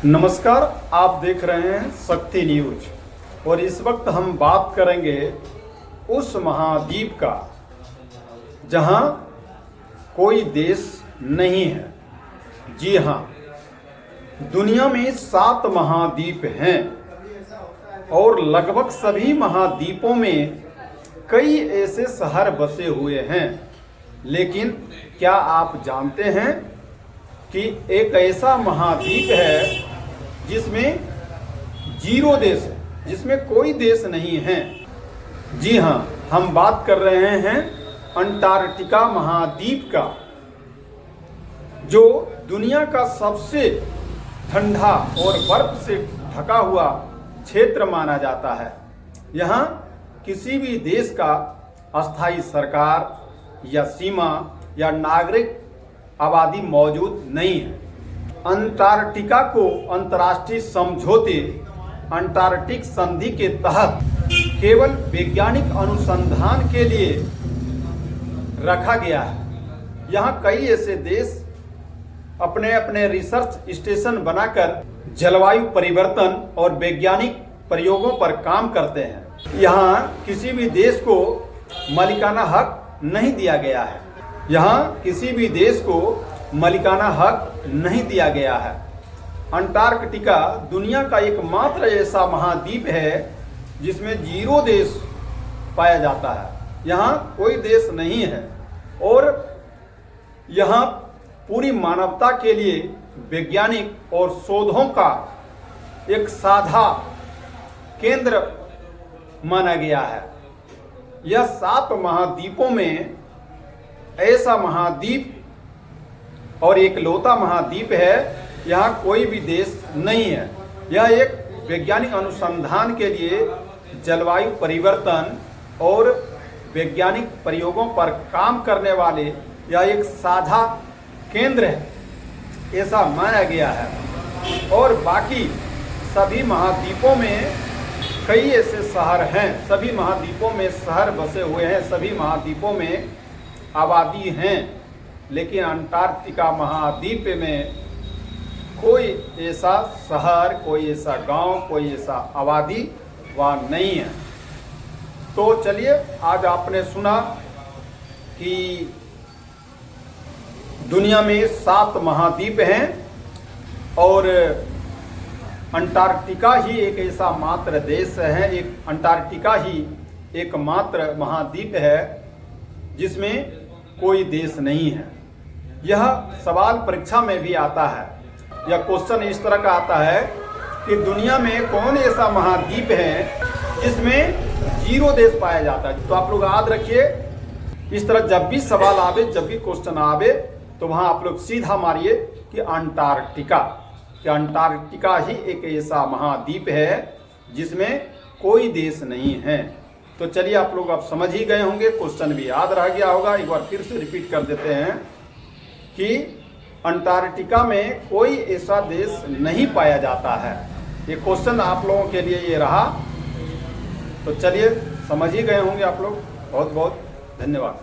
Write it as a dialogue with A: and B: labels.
A: नमस्कार, आप देख रहे हैं शक्ति न्यूज और इस वक्त हम बात करेंगे उस महाद्वीप का जहां कोई देश नहीं है। जी हां, दुनिया में 7 महाद्वीप हैं और लगभग सभी महाद्वीपों में कई ऐसे शहर बसे हुए हैं। लेकिन क्या आप जानते हैं कि एक ऐसा महाद्वीप है जिसमें 0 देश है, जिसमें कोई देश नहीं है। जी हां, हम बात कर रहे हैं अंटार्कटिका महाद्वीप का, जो दुनिया का सबसे ठंडा और बर्फ से ढका हुआ क्षेत्र माना जाता है। यहाँ किसी भी देश का अस्थायी सरकार या सीमा या नागरिक आबादी मौजूद नहीं है। अंटार्कटिका को अंतर्राष्ट्रीय समझौते अंटार्कटिक संधि के तहत केवल वैज्ञानिक अनुसंधान के लिए रखा गया है। यहाँ कई ऐसे देश अपने अपने रिसर्च स्टेशन बनाकर जलवायु परिवर्तन और वैज्ञानिक प्रयोगों पर काम करते हैं। यहाँ किसी भी देश को मालिकाना हक नहीं दिया गया है। यहाँ किसी भी देश को मालिकाना हक नहीं दिया गया है। अंटार्कटिका दुनिया का एकमात्र ऐसा महाद्वीप है जिसमें 0 देश पाया जाता है। यहाँ कोई देश नहीं है और यहाँ पूरी मानवता के लिए वैज्ञानिक और शोधों का एक साझा केंद्र माना गया है। यह 7 महाद्वीपों में ऐसा महाद्वीप और एकलौता महाद्वीप है। यहाँ कोई भी देश नहीं है। यह एक वैज्ञानिक अनुसंधान के लिए जलवायु परिवर्तन और वैज्ञानिक प्रयोगों पर काम करने वाले यह एक साझा केंद्र है, ऐसा माना गया है। और बाकी सभी महाद्वीपों में कई ऐसे शहर हैं। सभी महाद्वीपों में शहर बसे हुए हैं, सभी महाद्वीपों में आबादी हैं। लेकिन अंटार्कटिका महाद्वीप में कोई ऐसा शहर, कोई ऐसा गांव, कोई ऐसा आबादी वहाँ नहीं है। तो चलिए, आज आपने सुना कि दुनिया में 7 महाद्वीप हैं और अंटार्कटिका ही एक ऐसा मात्र देश है, एक अंटार्कटिका ही एकमात्र महाद्वीप है जिसमें कोई देश नहीं है। यह सवाल परीक्षा में भी आता है। यह क्वेश्चन इस तरह का आता है कि दुनिया में कौन ऐसा महाद्वीप है जिसमें 0 देश पाया जाता है। तो आप लोग याद रखिए, इस तरह जब भी सवाल आवे, जब भी क्वेश्चन आवे, तो वहां आप लोग सीधा मारिए कि अंटार्कटिका, कि अंटार्कटिका ही एक ऐसा महाद्वीप है जिसमें कोई देश नहीं है। तो चलिए, आप लोग अब समझ ही गए होंगे, क्वेश्चन भी याद रह गया होगा। एक बार फिर से रिपीट कर देते हैं कि अंटार्कटिका में कोई ऐसा देश नहीं पाया जाता है। ये क्वेश्चन आप लोगों के लिए ये रहा। तो चलिए, समझ ही गए होंगे आप लोग। बहुत बहुत धन्यवाद।